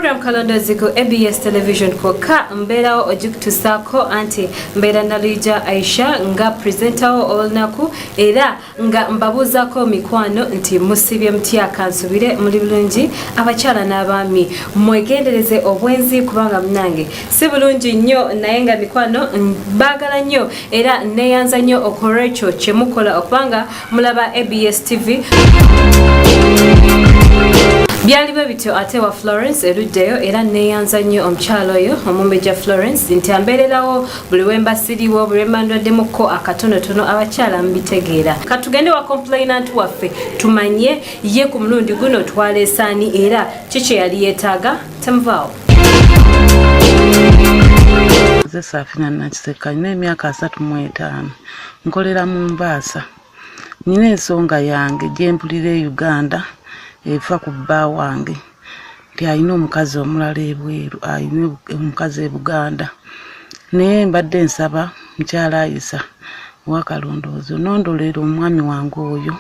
Program Kalondozi ku ABS television koka mbera ojikutusako anti mbera nalija Aisha nga presenter olunaku era nga mbabuzako mikwano nti musibye mutya kansubire muri bulungi abakyala n'abami mwegendereze obwenzi kubanga mnange si bulungi nnyo naye nga mikwano bagala nnyo era neyanza nnyo okorecho kyemukola okubanga mulaba ABS TV. Byali babityo ate wa Florence eruddeyo era neyanza nnyo omukyalo oyo omumbeja Florence nti ambeererawo buli wemba siriwo buli wembandwaddemukko akatonotono abakyala mbitegeera katugende wa complainant waffe tumanye ye ku mulundi guno twaleesaani era kiki yali yeetaaga temuvaawo. Nze Saafina Nakiseka nina emyaka 35 nkolera mu Mbaasa nina ensonga yange gye mpulira e Uganda efa ku bba wange nti alina omukazi omulala ebweru alina omukazi e Buganda naye mbadde nsaba mukyala Ayisa wa Kalondozi onondolera omwami wange oyo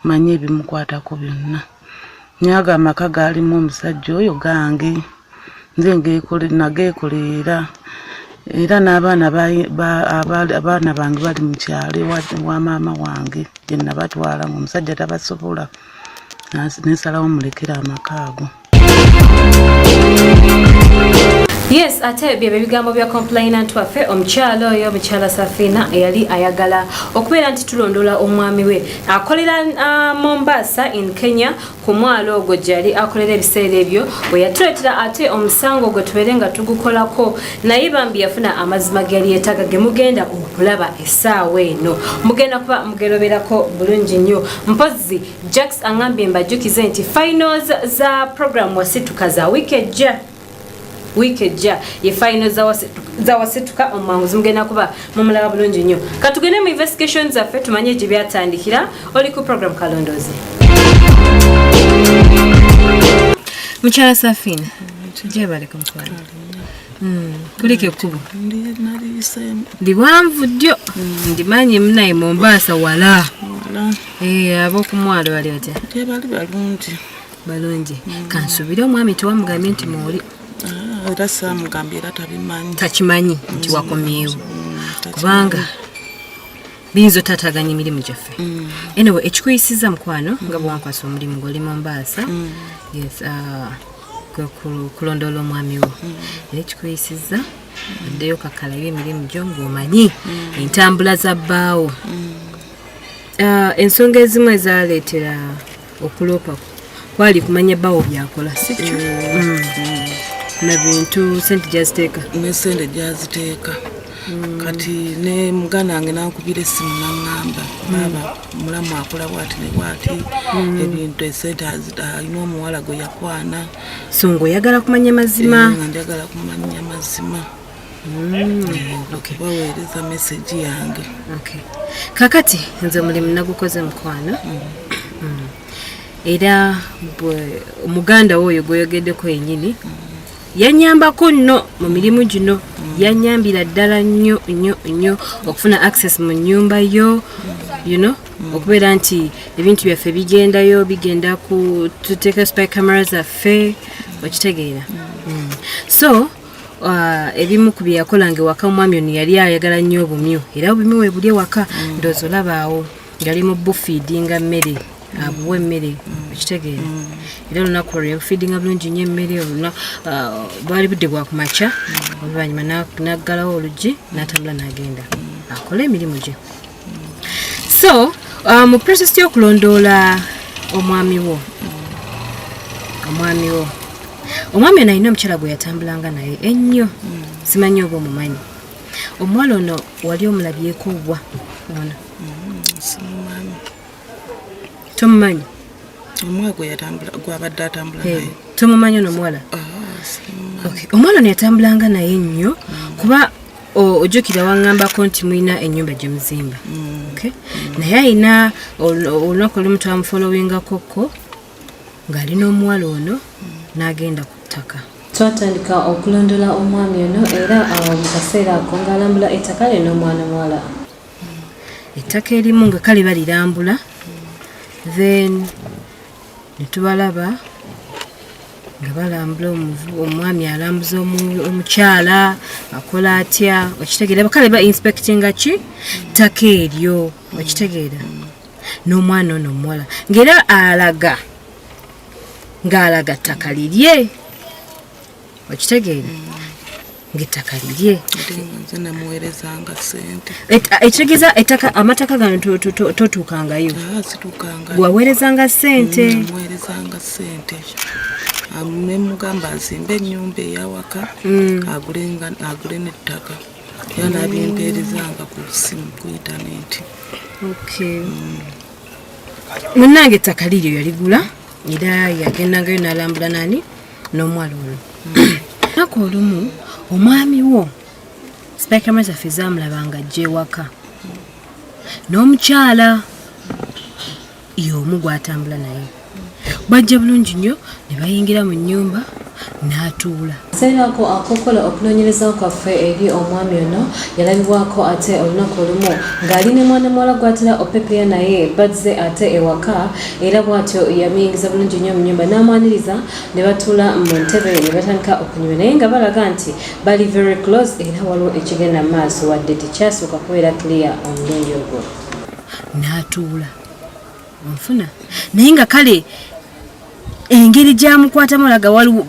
manye ebimukwatako byonna nyaga amaka gaalimu omusajja oyo gange nze nageekolera era n'abaana bange bali mu kyalo wa maama wange gye nabatwala ng'omusajja tabasobola nesalawo mulekera amakaago. Yes, ate bye bigambo bya complainant waffe omukyalo oyo omukyala Saafina eyali ayagala okubeera nti tulondola omwami we akolera Mombasa in Kenya ku mwalo ogwo gyali akolera ebiseera ebyo bwe yatuleetera ate omusango gwe tubeere nga tugukolako naye bambi yafuna amazima geyali yeetaaga ge mugenda okulaba essaawa eno mugenda kuba mugeroberako bulungi nnyo mpozi Jax angambye mbajjukize nti finals za program wasituka za weekend ye final za wasituka omanguzi mugenda kuba mumulaba bulungi nnyo katugende mu investigations zaffe tumanye gye byatandikira oli ku program Kalondozi. Mukyala Saafina tujje baleka mukwana kulike kubo ndiwanvu ddyo ndimanyi munaye Mombasa wala abokumwalo bali batya balungi kansubire omwami tewamugambye nti mwoli era samugambye era takimanyi nti wakomyewo kubanga binzo tataganya emirimu gyaffe anyway ekikuyisiza mukwano nga bwankwasa omulimu gw'oli Mombasa yes kulondola omwami wo era ekikuyisiza addeyo kakalayo emirimu gyo ng'omanyi entambula za bbaawo ensonga ezimu ezaleetera okulopa kwali kumanya bbaawo byakola sikyo na bintu sente gyaziteeka nesente gyaziteeka kati ne muganda wange nankubira essimu naŋŋamba baba mulamu akola bwati ne bwati ebintu esente alina omuwala gwe yakwana so ng'oyagala kumanya mazima nga njagala kumanya mazima baweereza meseji yange kakati nze omulimu nagukoze mukwano era omuganda wo oyo gweyogeddeko yennyini yanyambako nno mu mirimu gino yanyambira ddala nnyo okufuna access mu nnyumba yo okubeera nti ebintu byaffe bigenda ku tuteeka spy cameras zaffe okitegeera so ebimu ku bye yakolanga ewaka omwami ono yali ayagala nnyo obumyu era obumyu we buli ewaka ndoozi olabaawo yali mu bufeedinga mmere abuwe emmere okitegeera era olunaku olwo yabufeedinga bulungi nnyo emmere bwali budde bwa kumakya oluvannyuma naggalawo oluggi n'atambula n'agenda akola emirimu gye so mu process y'okulondoola omwami wo omwami ono alina omukyala gwe yatambulanga naye ennyo simanyi oba omumanyi omuwala ono wali omulabyeko bwa ono tomumanyi gwabadde atambula naye tomumanyi ono omuwala omwala ono yatambulanga naye nnyo kuba ojjukira waŋŋambako nti mulina ennyumba gye muzimba naye alina olunaku olumu twamufolowingakokko ng'alina omuwala ono n'agenda ku ttaka twatandika okulondola omwami ono era mu kaseera ako ng'alambula ettaka lye n'omwana muwala ettaka erimu nga kale balirambula then netubalaba nga balambula omwami alambuza omukyala akola atya okitegeera bakale ba inspectinga ki ttaka eryo okitegeera n'omwana ono omuwala ng'era ng'alaga ttaka lirye okitegeera ng'ettaka lirye ekitegeeza amataka gano totuukangayo waweerezanga ssente nemugamba azimbe ennyumba eyawaka agule n'ettaka era nabimpeerezanga ku simu ku intaneti. munnange ettaka liryo yaligula era yagendangayo n'alambula nani n'omuwala ono naku olumu omwami wo sipekama zaffe zamulabanga ajja ewaka n'omukyala y'omu gwatambula naye bajja bulungi nnyo ne bayingira mu nnyumba n'atuula. Seerako akokola okunoonyereza kwaffe eri omwami ono yalabibwako ate olunaku olumu ng'ali ne mwana muwala gw'atera opepeya naye bazze ate ewaka era bw'atyo yamuyingiza bulungi nnyo mu nnyumba n'amwaniriza ne batuula mu ntebe ne batandika okunyumya naye nga balaga nti bali very close era waliwo ekigenda mu maaso wadde tekyasooka kubeera clear omulundi ogwo. N'atuula onfuna naye nga kale engeri gyamukwatamu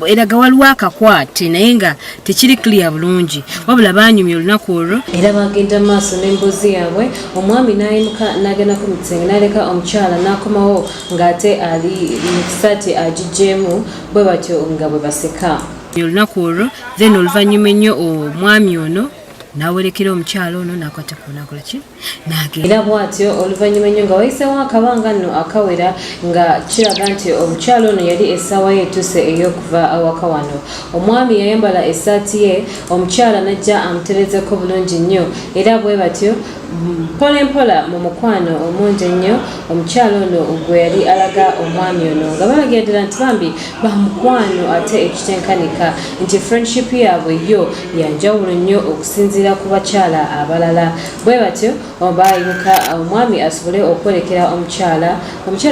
eraga waliwo akakwate naye nga tekiri clear bulungi wabula banyumya olunaku olwo era bagenda mu maaso n'emboozi yaabwe omwami n'ayimuka n'agendako mu kisenge n'aleka omukyala n'akomawo ng'ate ali mu kisaati agijjeemu bwe batyo nga bwe baseka olunaku olwo then oluvannyuma ennyo omwami ono n'awerekera omukyala ono n'akwata ku nakola ki n'agenda era bw'atyo oluvannyuma ennyo nga wayiseewo akabanga nno akawera nga kiraga nti omukyala ono yali essaawa ye etuuse ey'okuva awaka wano. Omwami yayambala essaati ye omukyala n'ajja amuterezeko bulungi nnyo era bwe batyo mpola empola mu mukwano omungi ennyo omukyala ono gwe yali alaga omwami ono nga balagira ddala nti bambi bamukwano ate ekitenkanika nti friendship yaabwe yo yanjawulo nnyo okusinziira ku bakyala abalala bwe batyo bayimuka omwami asobole okwolekera omukyala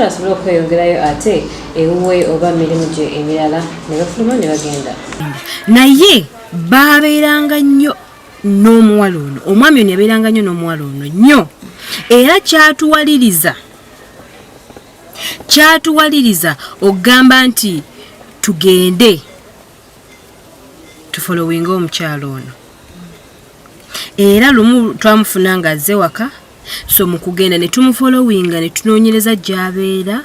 asobole okweyongerayo ate ewuwe oba mirimu gye emirala ne bafuluma ne bagenda naye babeeranga nnyo n'omuwala ono omwami ono yabeeranga nnyo n'omuwala ono nnyo era kyatuwaliriza okugamba nti tugende tufolowinga omukyala ono era lumu twamufuna nga azze waka so mu kugenda ne tumufolowinga ne tunoonyereza gy'abeera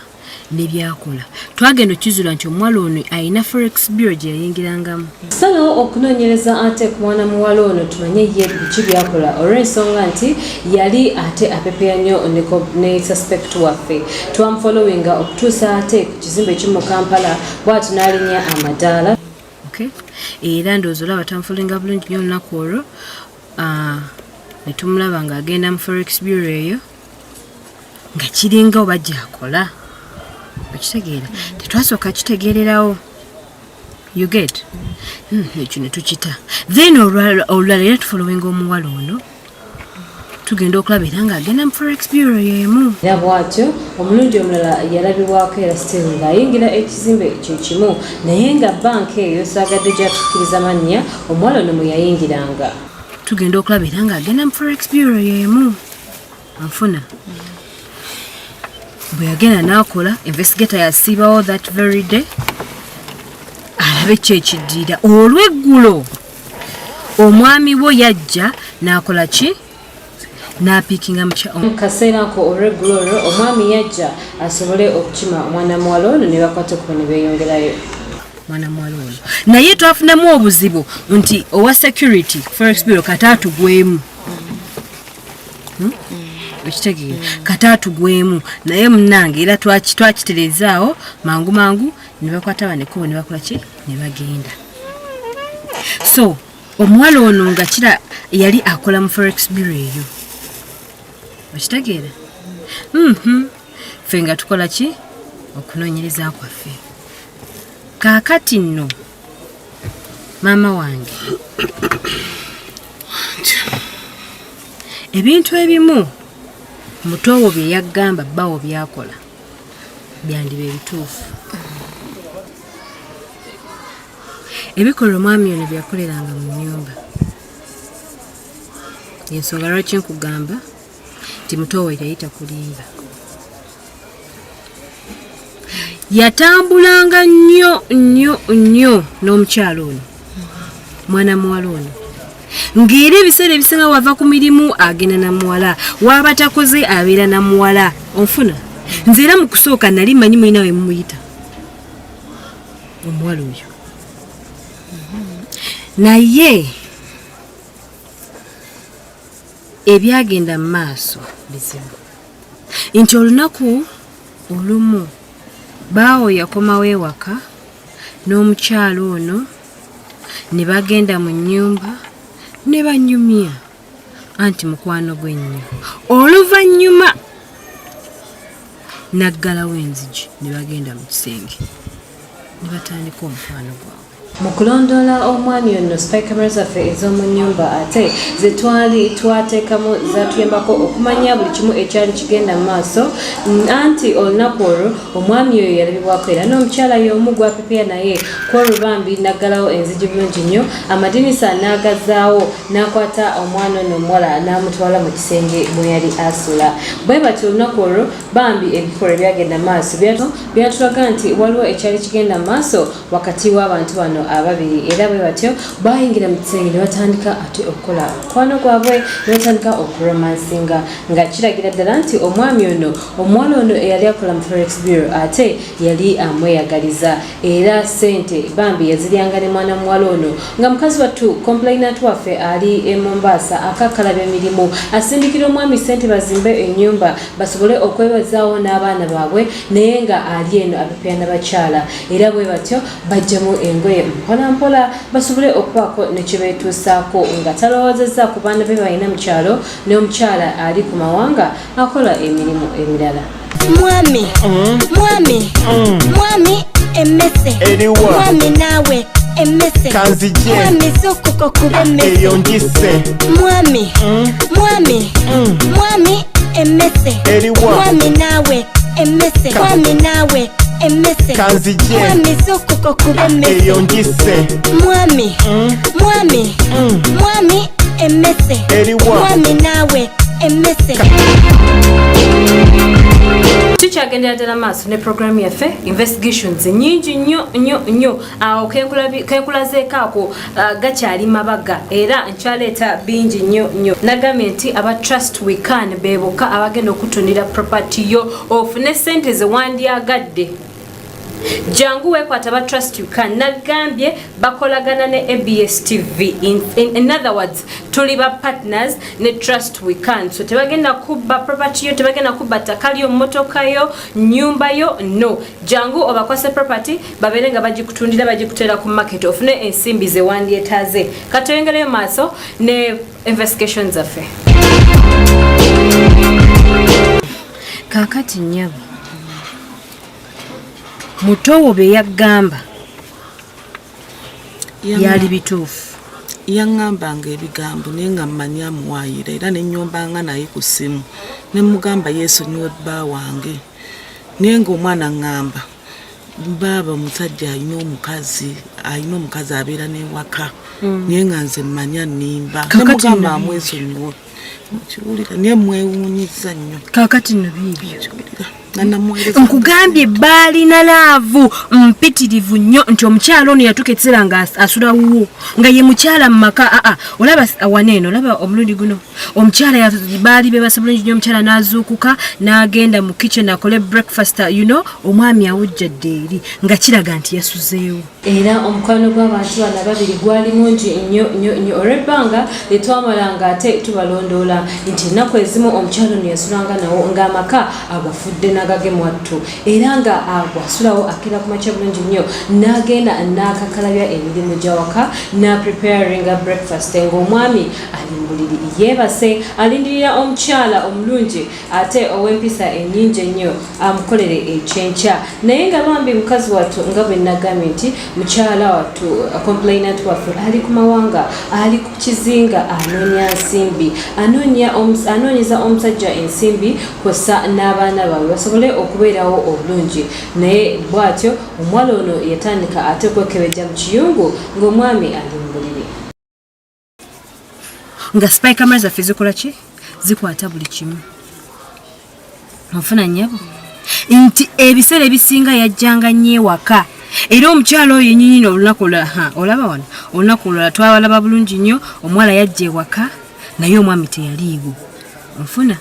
nebyakola twagenda okizula nti omuwala ono alina forex bureau gye yayingirangamu. Tusalawo okunoonyereza ate ku mwana muwala ono tumanye ye biki byakola olw'ensonga nti yali ate apepeya nnyo ne suspect waffe twamufolowinga okutuusa ate ku kizimbe ekimu Kampala bw'ati n'alinnya amadaala era ndowooza olaba tamufolinga bulungi nnyo olunaku olwo ne tumulaba ng'agenda mu forex bureau eyo nga kiringa oba gyakola okitegeera tetwasooka kitegeererawo you get ekyo ne tukita then olulala era tufolowinga omuwala ono tugenda okulaba era ng'agenda mu forex bureau y'emu era bw'atyo omulundi omulala yalabibwako era still ng'ayingira ekizimbe ekyo kimu naye nga banka eyo saagadde gyatukkiriza mannya omuwala ono mwe yayingiranga tugenda okulaba era ng'agenda mu forex bureau y'emu anfuna bwe yagenda n'akola investigator yasiibawo that very day alabe kyekiddiira olw'eggulo omwami wo yajja n'akola ki n'apiikinga mu kaseera ako olw'eggulo olwo omwami yajja asobole okukima omwana muwala ono ne bakwata okuba ne beeyongerayo mwana muwala ono naye twafunamu obuzibu nti owa security forex bureau kataatugwemu ekitegeera kataatugwemu naye munnange era twakiterezaawo mangu ne bakwata banekubo ne bakola ki ne bagenda so omuwala ono nga kira yali akola mu forex bureau eyo okitegeera ffe nga tukola ki okunoonyereza kwaffe kaakati nno maama wange ebintu ebimu mutowo bye yaggamba bbawo byakola byandiba ebituufu ebikolwa omwami ono byakoleranga mu nnyumba. Ensonga lwaki nkugamba nti muto we yayita kulimba. Yatambulanga nnyo n'omukyalo ono, mwana muwala ono. Ng'era ebiseera ebisinga wava ku mirimu agenda na muwala, waba takoze abeera na muwala. Onfuna? Nze era mu kusooka nali mmanyi mulina we mumuyita omuwala oyo. Naye ebyagenda mu maaso bizibu. Nti olunaku olumu baawo yakomawo ewaka n'omukyalo ono ne bagenda mu nnyumba ne banyumya anti mukwano gwe nnyo. Oluvannyuma naggalawo enzigi ne bagenda mu kisenge ne batandika omukwano gwabwe. Mu kulondoola omwami ono spy cameras zaffe ez'omu nnyumba ate ze twali twateekamu zatuyambako okumanya buli kimu ekyali kigenda mu maaso, anti olunaku olwo omwami oyo yalabibwako era n'omukyala y'omu gwapepeya naye kw'olubambi naggalawo enzigi bulungi nnyo, amadinisa n'agazaawo n'akwata omwana ono omuwala n'amutwala mu kisenge mwe yali asula. Bwe bati olunaku olwo bambi ebikolwa byagenda mu maaso byatulaga nti waliwo ekyali kigenda mu maaso wakati w'abantu bano ababiri, era bwe batyo bayingira mu kisenge ne batandika ate okukola omukwano gwabwe ne batandika okuromansinga, nga kiragira ddala nti omwami ono omuwala ono eyali akola mu Forex Bureau ate yali amweyagaliza, era ssente bambi yaziryanga ne mwana muwala ono, nga mukazi wattu complainant waffe ali e Mombasa akakalaba emirimu asindikira omwami ssente bazimbe ennyumba basobole okwebazaawo n'abaana baabwe, naye nga ali eno apepeya n'abakyala, era bwe batyo bajjamu engoye mpola basobole okubaako ne kye beetuusaako, nga talowoozezza ku baana be balina mu kyalo n'omukyala ali ku mawanga akola emirimu emirala. Mwami emmese mwami naawe emmese mwami sokoko kuba emmese eyo njise mwami emmese mwami naawe emmese mwami naawe emmese mwami sokoko kuba emmese eyo njise mwami emmese mwami naawe emmese. Tukyagendera ddala maaso ne programu yaffe investigations nyingi nnyo awo kenkulazeeko ako gakyali mabaga era nkyaleeta bingi nnyo. Nagambye nti aba trust we can beeboka abagenda okutundira property yo ofune ssente ze wandyagadde. Jangu wekwata ba trust you can. Nagambye bakolagana ne ABS TV. In other words, tuli ba partners ne trust we can. So tebagenda kuba property yo, tebagenda kuba takali yo, motoka yo, nyumba yo, no. Jangu obakwase property baberenga bagikutundira bagikutera ku market ofune ensimbi ze wandyetaze. Katoyengere maaso ne investigations affe. Kakati nyabo mutowo be yagamba yali bituufu. Yaŋŋambanga ebigambo naye nga mmanyi amuwaayira era ne nyombanga naye ku ssimu ne mugamba yeesonyiwe bba wange, naye ng'omwana ŋŋamba baaba omusajja alina omukazi abeera n'ewaka naye nga nze mmanya nnimba ne mugamba amwesonyiwe kiwulira naye mwewuunyiza nnyo. Kaakati nno biibyo nkugambye baalina laavu mpitirivu nnyo nti omukyala ono yatuuka ekiseera nga asula wuwo nga ye mukyala mu maka. Olaba waneeno, olaba omulundi guno omukyala baali bebasa bulungi nnyo, omukyala n'azuukuka n'agenda mu kitchen akole breakfast, omwami awujjadde eri nga kiraga nti yasuzeewo. Era omukwano gw'abantu bano ababiri gwali mungi nnyo olw'ebbanga lyetwamalanga ate tubalondoola nti ennaku ezimu omukyala ono yasulanga nawo ng'amaka agafudde n'agage mwattu, era nga agwasulawo akira ku makya bulungi nnyo n'agenda n'akakalabya emirimu gy'awaka n'apreparinga breakfast ng'omwami ali mu buliri yeebase alindirira omukyala omulungi ate ow'empisa ennyingi ennyo amukolere ekyenkya. Naye nga bambi mukazi wattu nga bwe nagambye nti mukyala wattu complainant waffe ali ku mawanga, ali ku kizinga anoonya nsimbi, anoonyeza omusajja ensimbi kw'ossa n'abaana baabwe basobole okubeerawo obulungi naye bw'atyo omuwala ono yatandika ate kwekebejja mu kiyungu ng'omwami ali mu buliri nga spy camera zaffe zikola ki zikwata buli kimu nfuna nnyabo nti ebiseera ebisinga yajjanga nnyo ewaka era omukyala oyo yennyini olunaku olaba wano olunaku olulala twabalaba bulungi nnyo omuwala yajja ewaka naye omwami teyaliiwo nfuna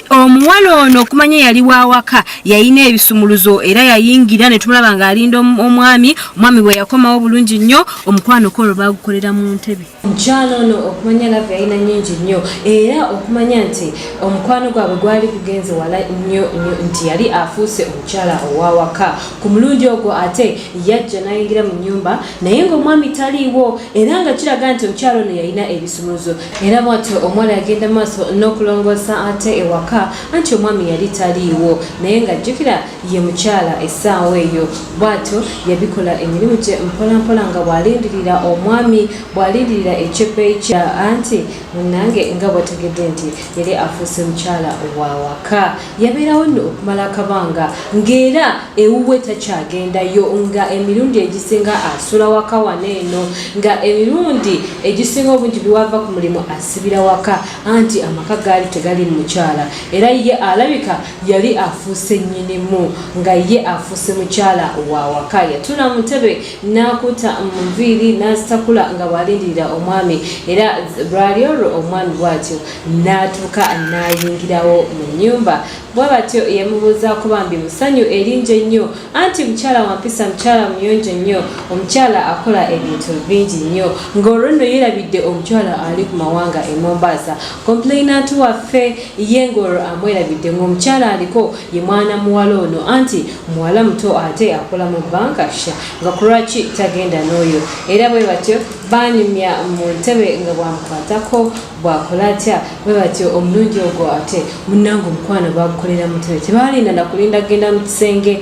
omuwala ono okumanya yali wawaka yayina ebisumuluzo era yayingira ne tumulaba ng'alinda omwami bwe yakomawo bulungi nnyo omukwano kolo baagukolera mu ntebe omukyala ono okumanya lava yalina nnyingi nnyo era okumanya nti omukwano gwabwe gwali gugenze wala nnyo nti yali afuuse omukyala owawaka ku mulundi ogwo ate yajja n'ayingira mu nnyumba naye ng'omwami taliiwo era nga kiraga nti omukyala ono yalina ebisumuluzo era bw'atyo omuwala yagenda maaso n'okulongoosa ate waka anti omwami yali taliiwo naye ng'ajjukira ye mukyala essaawa eyo bw'atyo yabikola emirimu gye mpolampola nga bw'alindirira omwami bw'alindirira ekyepeeyi kya anti munnange nga bw'ategedde nti yali afuuse mukyala wa waka yabeerawo nno okumala akabanga ng'era ewuwe takyagendayo nga emirundi egisinga asula waka wano eno nga emirundi egisinga obungi biwava ku mulimu asibira waka anti amaka gaali tegali mu mukyala era ye alabika yali afuuse nnyinimu nga ye afuuse mukyala wa waka yatula mu ntebe n'akuta mu nviiri n'azitakula nga bw'alindirira omwami era bwali olwo omwami bw'atyo n'atuuka n'ayingirawo mu nnyumba bwe batyo yamubuuzaako bambi musanyu eringi ennyo anti mukyala wampisa mukyala muyonjo nnyo omukyala akola ebintu bingi nnyo ng'olwo nno yeerabidde omukyala ali ku mawanga e Mombasa complainant waffe ye ng'olwo amwerabidde ng'omukyala aliko ye mwana muwala ono anti muwala muto ate akola mu banka sha nga kulwaki tagenda n'oyo era bwe batyo banyumya mu ntebe nga bwamukwatako bwakola atya bwe batyo omulungi ogwo ate munnange omukwano bagukolera mu ntebe tebaalinda nakulinda genda mu kisenge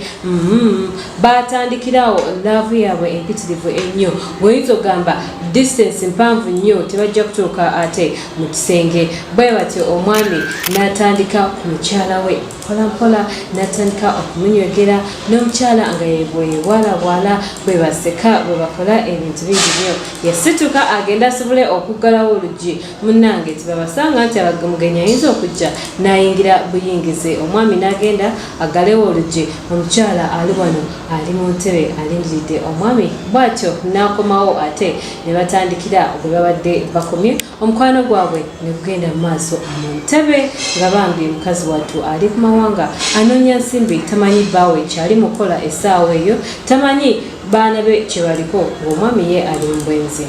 baatandikirawo laavu yaabwe empitirivu ennyo bw'oyinza ogamba distance mpanvu nnyo tebajja kutuuka ate mu kisenge bwe batyo omwami n'atandika ku mukyala we mpolampola n'atandika okumunywegera n'omukyala nga yebwebwalabwala bwe baseka bwe bakola ebintu bingi nnyo yasituka agenda asobole okuggalawo oluggi munnange tebabasanga nti abamugenyi ayinza okujja n'ayingira buyingize omwami n'agenda aggalewo oluggi omukyala ali wano ali mu ntebe alindiridde omwami bw'atyo n'akomawo ate ne batandikira bwe babadde bakomye omukwano gwabwe ne gugenda mu maaso mu ntebe nga bambi mukazi wattu ali ku mawanga anoonya nsimbi tamanyi bbaawe kyali mukola essaawa eyo tamanyi baana be kye baliko ng'omwami ye ali mu bwenzi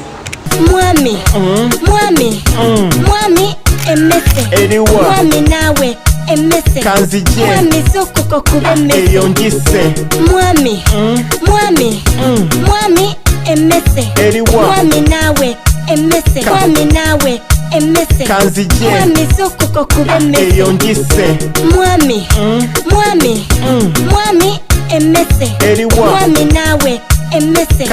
mwami emmese mwami naawe emmese kanzije mwami sokoko kuba emmese eyo ngise mwami emmese eriwa mwami naawe emmese mwami naawe emmese kanzije mwami sokoko kuba emmese eyo ngise mwami emmese eriwa mwami naawe emmese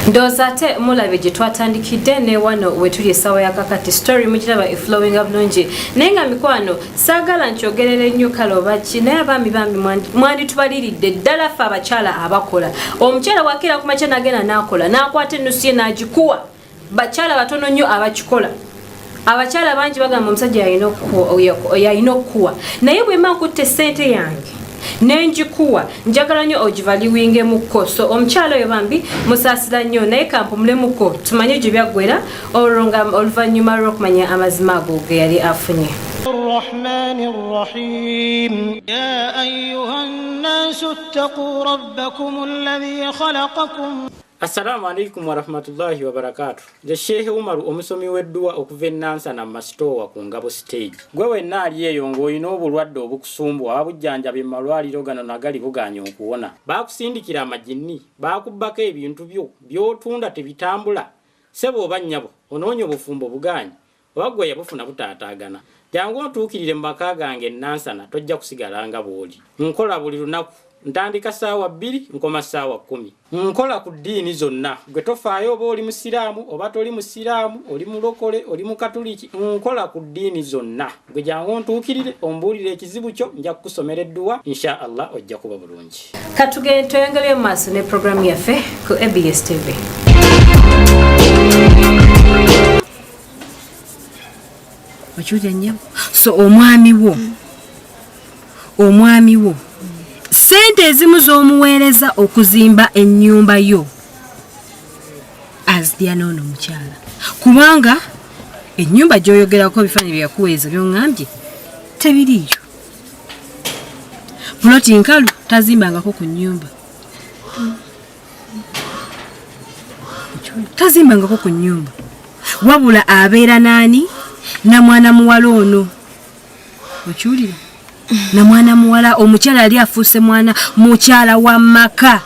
ndowooza ate mulabe gye twatandikidde ne wano wetuli essaawa ya kakati story mugiraba eflowinga bulungi naye nga mikwano saagala nkyogerera ennyo kale oba ki naye abaami bambi mwanditubaliridde ddala ffe abakyala abakola omukyala bwakira ku makya nagenda n'akola n'akwata ennusu ye n'agikuwa bakyala batono nnyo abakikola abakyala bangi bagamba omusajja yalina okukuwa naye bwe mba nkutte ssente yange nenjikuwa njagala nnyo ogivaliwingemuko so omukyala oyo bambi musaasira nnyo naye kampumulemuko tumanye gye byaggwera olwo nga oluvannyuma lw'okumanya amazima ago ge yali afunye الرحمن الرحيم يا أيها الناس اتقوا ربكم الذي خلقكم Assalamu alaikum wa rahmatullahi wa barakatuh. Je Sheikh Umar omusomi weddua okuva Nansana Mastowa ku Ngabo stage. Gwe wenna ali eyo ng'olina obulwadde obukusumbu abujjanjabi mu malwaliro gano nagali buganya okuwona. Baakusindikira amajinni, baakubbako ebintu byo by'otunda tebitambula. Sebo oba nnyabo onoonya obufumbo buganya. Wagwe yabufuna butaataagana. Jangu otuukirire mu maka gange Nansana tojja kusigala nga bw'oli. Nkola buli lunaku ntandika ssaawa 2 nkoma ssaawa 10 nkola ku ddiini zonna gwe tofaayo oba oli musiraamu oba toli musiraamu oli mulokole oli mukatuliki nkola ku ddiini zonna gwe jangu ontuukirire ombuulire ekizibu kyo nja kukusomera edduwa insha allah ojja kuba bulungi. Katugende tweyongere mu maaso ne programu yaffe ku ABS TV. Wachuja nyabo so omwami wo sente ezimu z'omuweereza okuzimba ennyumba yo azidya n'ono mukyala kubanga ennyumba gy'oyogerako ebifaananyi byakuweereza by'oŋŋambye tebiriyo. Puloti nkalu tazimbangako ku nnyumba, tazimbangako ku nnyumba wabula abeera naani na mwana muwala ono. Okiwulira? Na mwana muwala omukyala yali afuuse mwana mukyala wa maka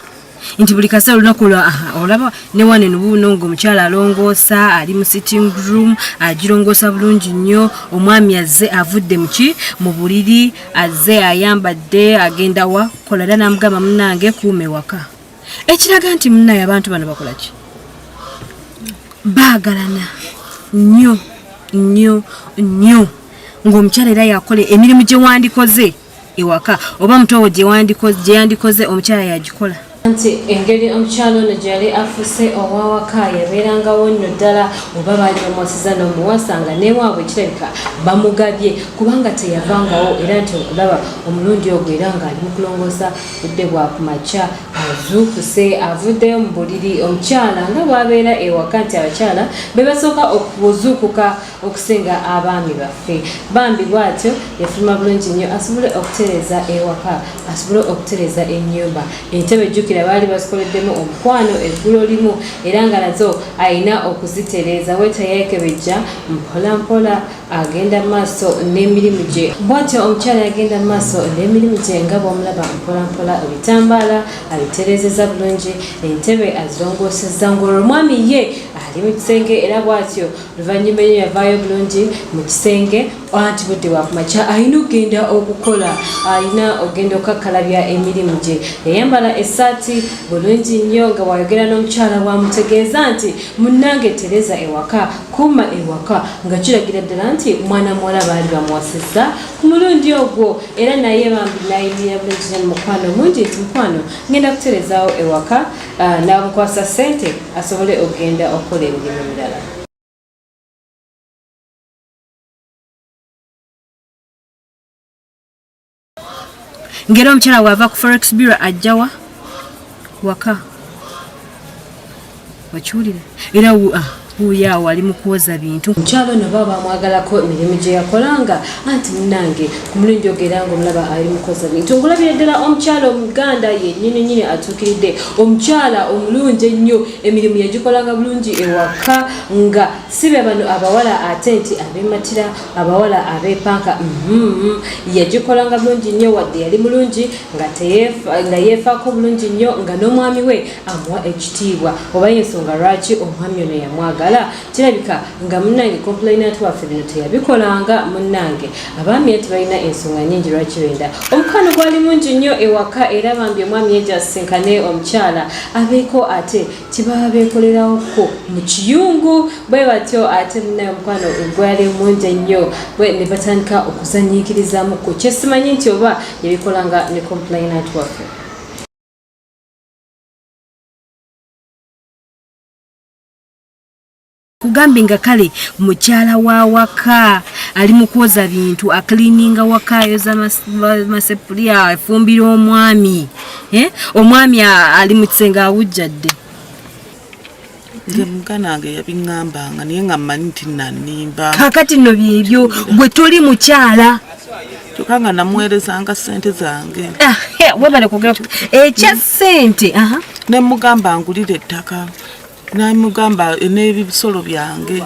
nti buli kaseera olunaku lwa olaba ne wane nubuno ng'omukyala alongoosa ali mu sitting room agirongoosa bulungi nnyo. Omwami azze avudde mu buliri azze ayambadde agenda wa kola dda n'amugamba munnange kuume waka. Ekiraga nti munnaye abantu bano bakola ki? Baagalana nnyo nnyo nnyo ng'omukyala era yakola emirimu gye wandikoze ewaka oba mutowo gye yandikoze omukyala yagikola. Nti engeri omukyalo ono gyali afuuse owawaka yabeerangawo nno ddala oba baali bamuwasiza n'omuwasa nga newaabwe kirabika bamugabye kubanga teyavangawo era nti okulaba omulundi ogwo era ng'ali mu kulongoosa budde bwa kumakya azuukuse avuddeyo mu buliri. Omukyala nga bw'abeera ewaka nti abakyala be basooka okuzuukuka okusinga abaami baffe. Bambi bw'atyo yafuluma bulungi nnyo asobole okutereeza ewaka asobole okutereeza ennyumba. Entebe jjukira baali bazikoleddemu omukwano eggulo limu era nga nazo ayina okuzitereeza wetayekebejja mpola mpola agenda maaso n'emirimu gye. Bw'atyo omukyala yagenda maaso n'emirimu gye nga bw'omulaba mpola mpola ebitambaala abitereezeza bulungi entebe azirongoosezza ng'olwo omwami ye ali mu kisenge era bw'atyo luvannyuma ennyo yavaayo bulungi mu kisenge anti budde bwa kumakya alina okugenda okukola alina okugenda okukakkalabya emirimu gye. Yayambala essaati bulungi nnyo nga bw'ayogera n'omukyala bw'amutegeeza nti munnange tereza ewaka kuuma ewaka nga kiragira ddala nti mwana muwala baali bamuwasizza ku mulundi ogwo era naye bambi nayimirira bulungi nnyo mukwano mungi nti mukwano ngenda kuterezaawo ewaka n'amukwasa ssente asobole okugenda okukola emirimu emirala. Ngero omukyala bw'ava ku Forex Bureau ajjawa waka wakiwulira era huuyawo ali mu kwoza bintu. Omukyala ono baba bamwagalako emirimu gye yakolanga anti munnange ku mulundi ogera ng'omulaba ali mu kwoza bintu. Ngulabira ddala omukyala omuganda yennyini atuukiridde omukyala omulungi ennyo emirimu yagikolanga bulungi ewaka nga sibe bano abawala ate nti abeematira abawala abeepanka yagikolanga bulungi nnyo wadde yali mulungi nga yeefaako bulungi nnyo nga n'omwami we amuwa ekitiibwa oba y'ensonga lwaki omwami ono yamwagala. Kirabika nga munnange complainant waffe bino teyabikolanga munnange abaami ati balina ensonga nnyingi lwaki benda. Omukwano gwali mungi nnyo ewaka era bambi omwami yejasinkane omukyala abeeko ate kibaba beekolerawoko mu kiyungu bwe batyo ate munnaye omukwano gwali mungi ennyo ne batandika okuzanyiikirizaamuko kyesimanyi nti oba yabikolanga ne complainant waffe. Kugambi nga kale mukyala wa waka ali mu kwoza bintu akilininga waka ayoza masepulia afumbira omwami omwami ali mu kisenge awujjadde. Nze muganange yabiŋŋambanga naye nga mmanyi nti nanimba kakati nno byebyo gwe toli mukyala kyokka nga namuweerezanga ssente zange webale kugera ekya ssente ne mugamba ngulira ettaka namugamba n'ebisolo byange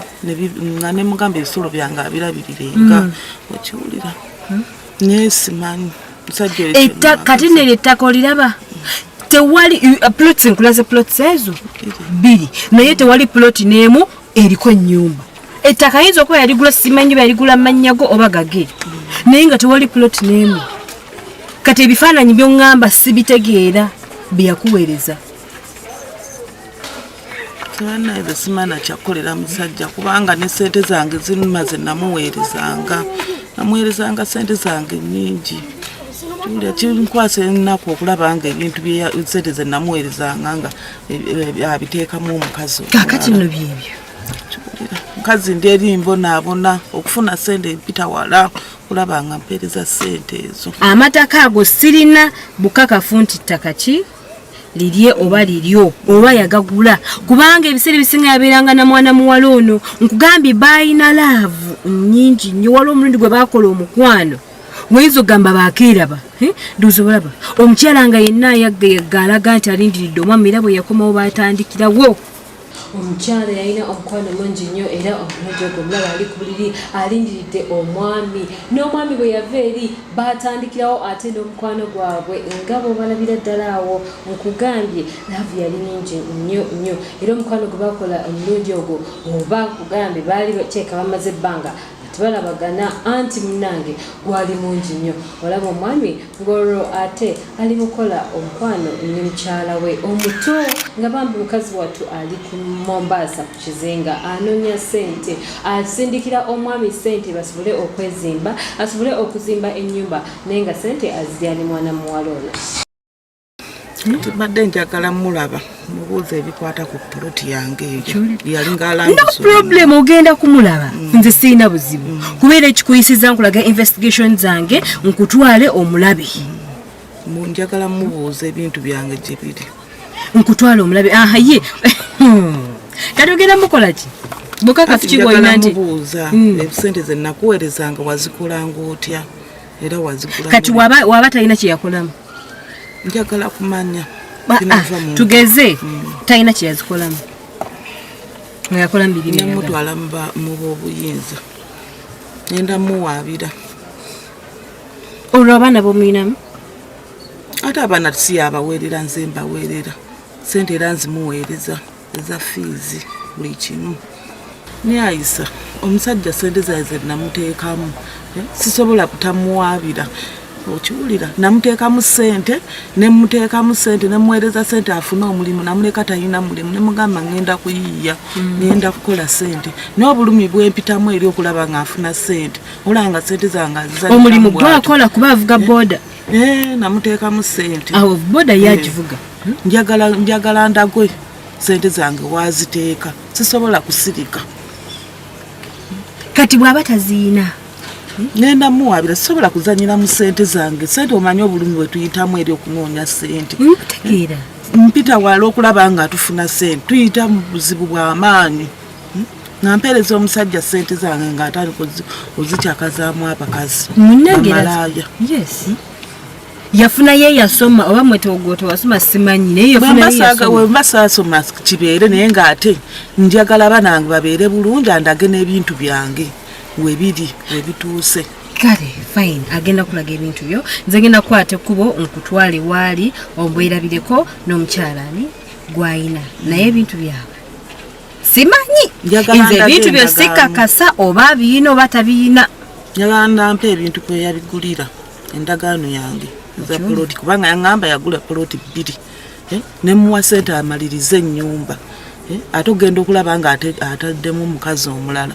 nga ne mugamba ebisolo byange abirabirirenga okiwulira naye simanyi musajja kati nere ettaka oliraba tewali plots nkulaze plots ezo bbiri naye tewali ploti n'emu eriko ennyumba. Ettaka yinza okuba yaligula simanyi yaligula mannyago oba gage naye nga tewali ploti n'emu. kati ebifaananyi by'oŋŋamba sibitegeera byeyakuweereza. Tebanaye besimana kyakolera musajja kubanga ne ssente zange zimaze namuweerezanga ssente zange nnyingi. Julia kinkwasa ennaku okulaba nga ebintu ssente ze namuweerezanga nga abiteekamu omukazi. Kaakati nno byebyo. Mukazi ndi eri mbonaabona okufuna ssente mpita wala kulaba nga mpeereza ssente ezo. Amataka ago sirina bukakafu nti ttaka ki lirye oba liryo oba yagagula kubanga ebiseera ebisinga yabeeranga na mwana muwala ono nkugambye baayina laavu nnyingi nnyo waliwo omulundi gwe baakola omukwano wayinza okugamba baakeeraba nduuza olaba omukyala nga yenna ayagga alaga nti alindiridde omwami era bwe yakomawo baatandikirawo. Omukyala yalina omukwano mungi nnyo era omunojo gwe omulaba ali ku buliri alindiridde omwami n'omwami bwe yava eri baatandikirawo ate n'omukwano gwabwe nga bw'obalabira ddala awo nkugambye laavu yali nyingi nnyo nnyo era omukwano gwe baakola omulungi ogwo oba nkugambye baali bateeka bamaze ebbanga tebalabagana anti munange gwali mungi nnyo olaba omwami ng'olwo ate ali mukola omukwano ne mukyala we omuto nga bambi mukazi wattu ali ku Mombasa ku kizinga anoonya ssente asindikira omwami ssente basobole okwezimba asobole okuzimba ennyumba naye nga ssente azirya ne mwana muwala ono. Tubadde njagala mulaba mubuuza ebikwata ku poloti yange eyo yalinga No alambuza problem ogenda kumulaba nze sirina buzibu kubeera ekikuyisiza nkulaga investigation zange nkutwale omulabe njagala mubuuza ebintu byange gye biri nkutwale omulabe ye kati ogenda mukola ki bukakafu kiwolina nti mubuuza ebisente ze nakuweerezanga wazikolanga otya era wazigula kati waba talina kye yakolamu njagala kumanya tugeze talina kye yazikolamu nga yakolamu bibiri namutwala mu b'obuyinza nenda muwaabira olwo abaana bomuyinamu ate abaana si abaweerera nze mbaweerera ssente era nzimuweereza eza fiizi buli kimu ne Aisa omusajja ssente zaze namuteekamu sisobola kutamuwaabira okiwulira namuteekamu ssente nemuweereza ssente afune omulimu namuleka talina mulimu nemugamba ngenda kuyiiya ngenda kukola ssente n'obulumi bwempitamu eri okulaba ng'afuna ssente olanga ssente zange azizanira omulimu gwakola kuba avuga boda namuteekamu ssente awo boda yagivuga njagala ndagwe ssente zange waziteeka sisobola kusirika kati bw'aba taziina ngenda muwaabira sisobola kuzanyira mu ssente zange ssente omanyi obulumi bwe tuyitamu eri okunoonya ssente ntegeera mpita wala okulaba nga tufuna ssente tuyita mu buzibu bw'amaanyi nga mpeereza omusajja ssente zange ng'atandika ozikyakazaamu abakazi munnengeraaya yes yafuna ye yasoma oba mwetogoto wasoma simanyi naye wemba saasoma kibeere naye ng'ate njagala banange babeere bulungi andage n'ebintu byange webiri webituuse kale fine agenda kulaga ebintu byo nze ngenda kukwata ekkubo nkutwale waali ombwerabireko n'omukyalani gwayina naye ebintu byawe simanyi nze ebintu byo sikakasa oba biina oba tabiina njagala ndampa ebintu kwe yabigulira endagaano yange za poloti kubanga yaŋŋamba yagula poloti 2 nemuwa ssente amalirize ennyumba ate ogenda okulaba nga ataddemu omukazi omulala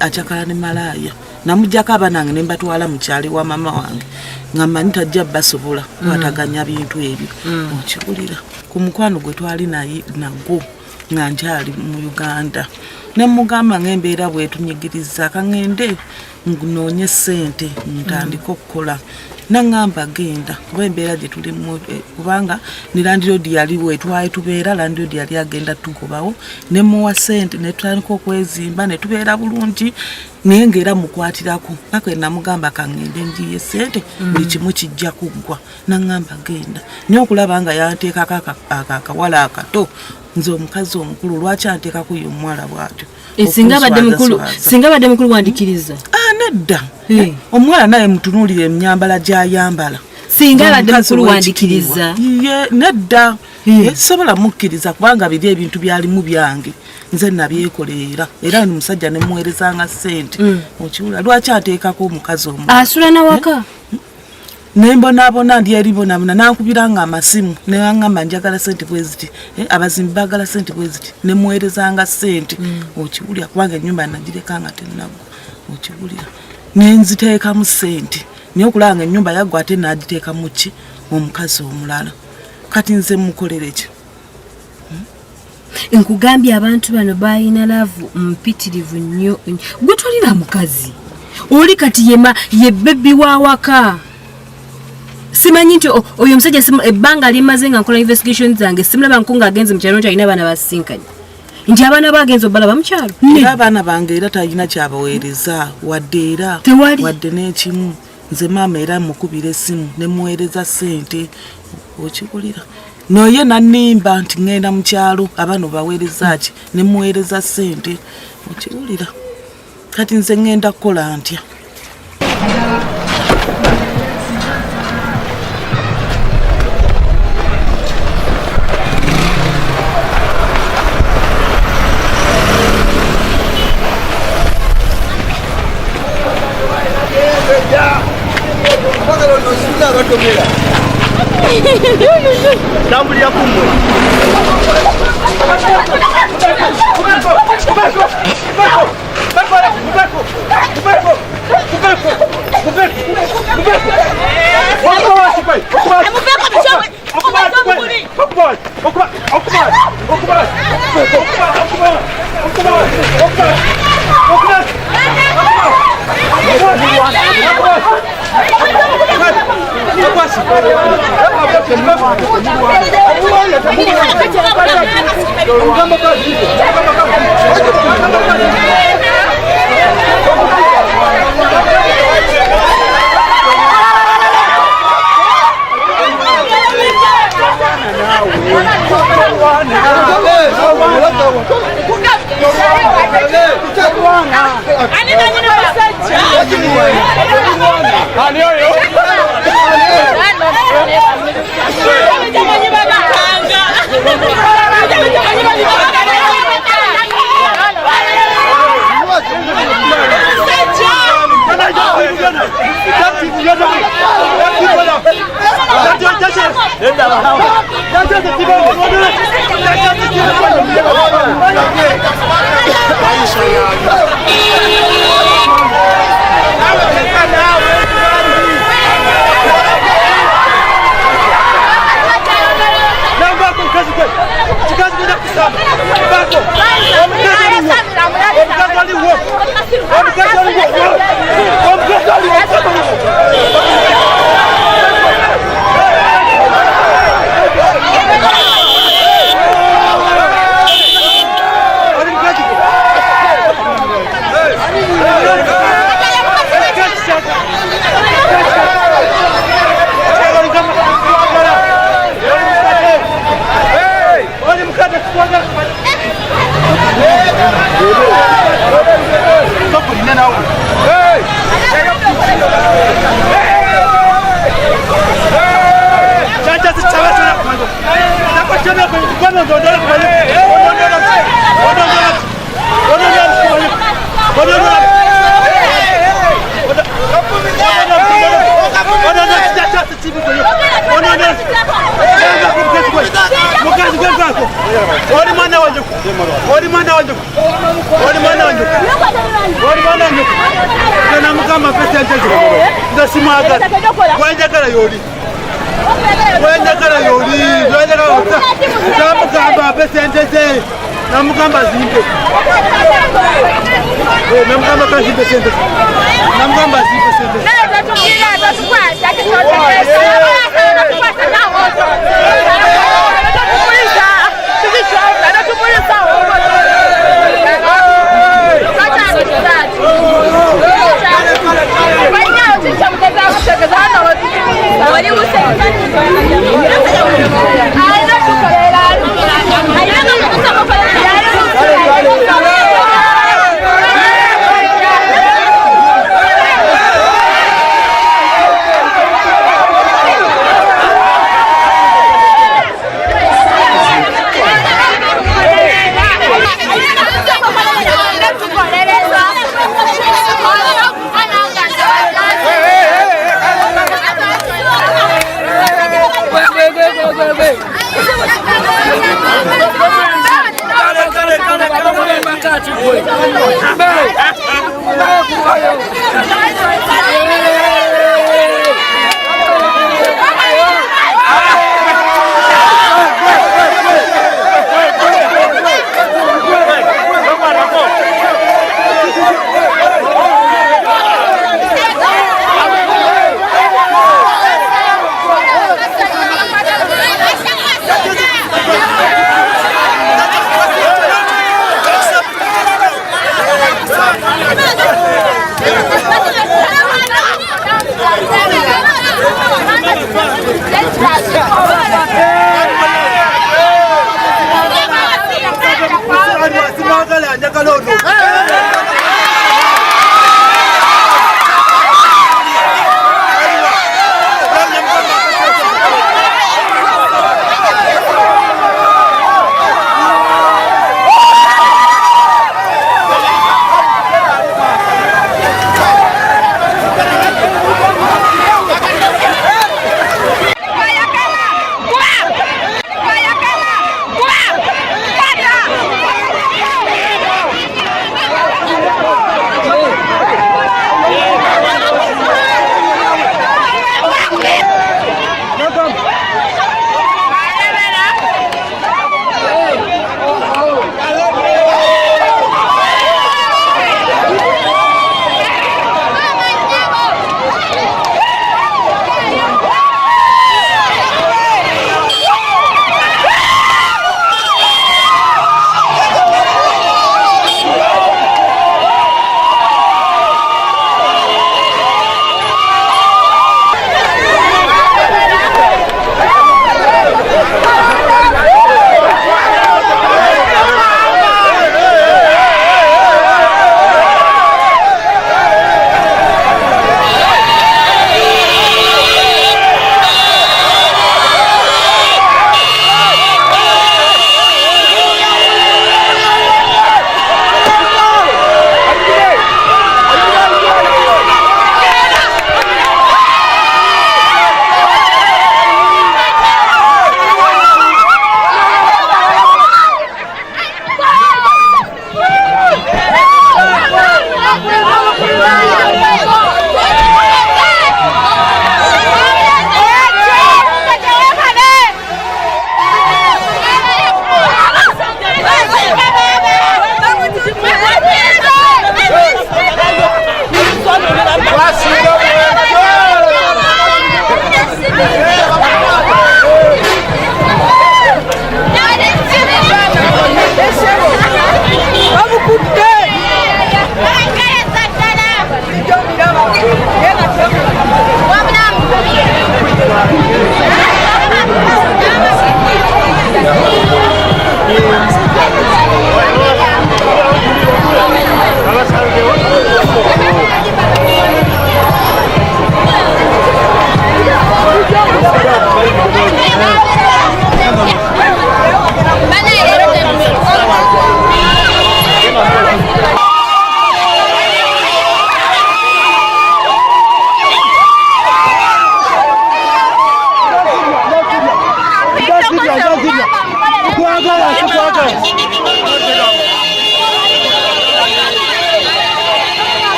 akyakala ne malaaya namujjako abanange ne mbatwala mu kyali wa mama wange nga mmanyi tajja basobola kwataganya bintu ebyo okiwulira ku mukwano gwe twali nagwo nga nkyali mu Uganda ne mugamba ng'embeera bwetunyigiriza kaŋŋende noonye ssente ntandika okukola naŋŋamba genda kuba embeera gye tulimu kubanga ne landiroodi yaliwo etwaye tubeera landiroodi yali agenda tugobawo ne muwa ssente ne tutandika okwezimba ne tubeera bulungi naye ng'era mukwatirako paka namugamba kaŋŋende njiye ssente buli kimu kijja kuggwa naŋŋamba genda naye okulaba nga yanteekako akawala akato nze omukazi omukulu lwaki anteekako ye omuwala bw'atyo singa badde mukulu wandikiriza nedda omuwala naye mutunuulire emyambala gy'ayambala singa badde mukulu wandikiriza nedda sobola mukkiriza kubanga biri ebintu byalimu byange nze nabyekoleera era ni musajja ne muweerezanga ssente okiwula lwaki ateekako omukazi asula nawaka Nembona ndi eribona nakubiranga amasimu nengamba njagala sente bweziti abazimbi bagala sente bweziti nemwerezanga sente okiwulira kubanga ennyumba nagirekanga tenago okiwulira nenziteeka mu sente niyo kulanga ennyumba yaggwa ate nagiteeka muki omukazi omulala kati nze mukolere ki nkugambye abantu bano bayina laavu mpitirivu nnyo gwe tolira mukazi oli kati ye bebbi wa waka simanyi nti oyo omusajja ebbanga limaze nga nkola investigation zange simulaba nkunga agenze mu kyalo nti alina abaana basinkanye nti abaana bagenze obalaba mu kyalo era abaana bange era talina kyabaweereza wadde era wadde n'ekimu nze maama era mukubira essimu nemuweereza sente okikulira noye nanimba nti ngenda mu kyalo abaana baweereza ki nemuweereza sente okiwulira kati nze ngenda kukola ntya Tambulira kumwe.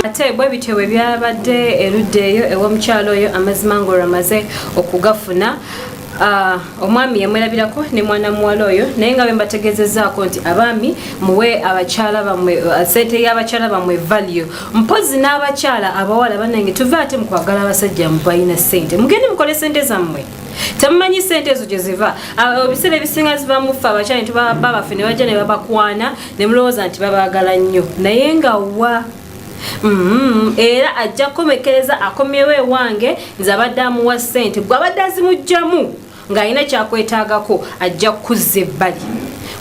ate bwe bitewe byabadde eruddeeyo ew'omukyalo oyo amazima ng'olwamaze okugafuna. Omwami yamwerabirako ne mwana muwala oyo naye nga bwe mbategeezezzaako nti abaami muwe abakyala bamwe ssente y'abakyala bamwe value. Mpozi n'abakyala abawala bannange tuve ate mu kwagala abasajja mu balina ssente. Mugende mukole ssente zammwe. Temumanyi ssente ezo gye ziva. Ebiseera ebisinga ziva mu ffe abakyala ne tuba baffe ne bajja ne babakwana ne mulowooza nti babaagala nnyo naye nga wa era ajja kukomekereza akomyewo ewange nze abadde amuwa ssente gwe abadde azimugjamu ng'alina kyakwetaagako ajja kuzza ebbali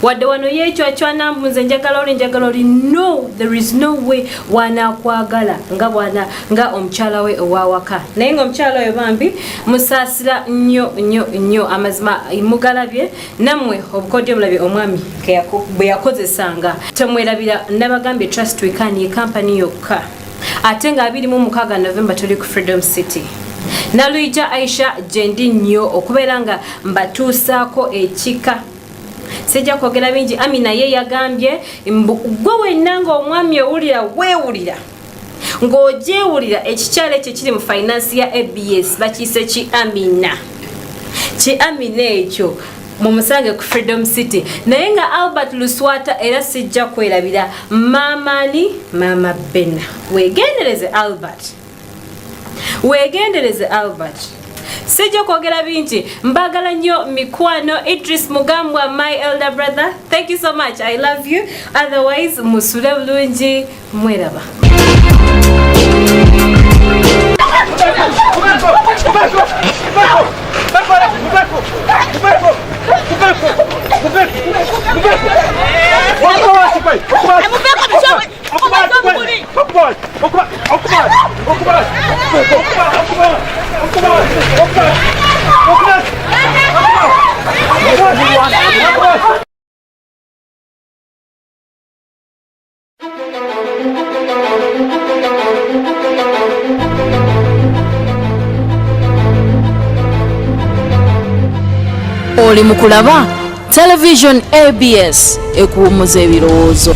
wadde wano yeekywakywanambu nze njagala oli no, there is no way wanaakwagala nga omukyala we owawaka. Naye ng'omukyala oyo bambi musaasira nnyo amazima mugalabye nammwe obukodyo bulabye omwami bwe yakozesanga temwerabira nabagambye Trust Wekani ye kampani yokka ate nga 26 November tuli ku Freedom City. Naluija Aisha gyendi nnyo okubeera nga mbatuusaako ekika sijja kwogera bingi. Amina ye yagambye gwe wenna ng'omwami owulira weewulira ng'ogyewulira ekikyalo ekyo kiri mu finance ya ABS bakiyise ki Amina. Ki Amina ekyo mumusange ku Freedom City. Naye nga Albert Luswata era sijja kwerabira mamani Mama Bena. Weegendereze Albert. Weegendereze Albert. Sijja kwogera bingi. Mbagala nnyo mikwano. Idris Mugambwa, my elder brother. Thank you so much. I love you. Otherwise, musule bulungi. Mweraba. Oli mukulaba television ABS ekuwumuza ebirowoozo.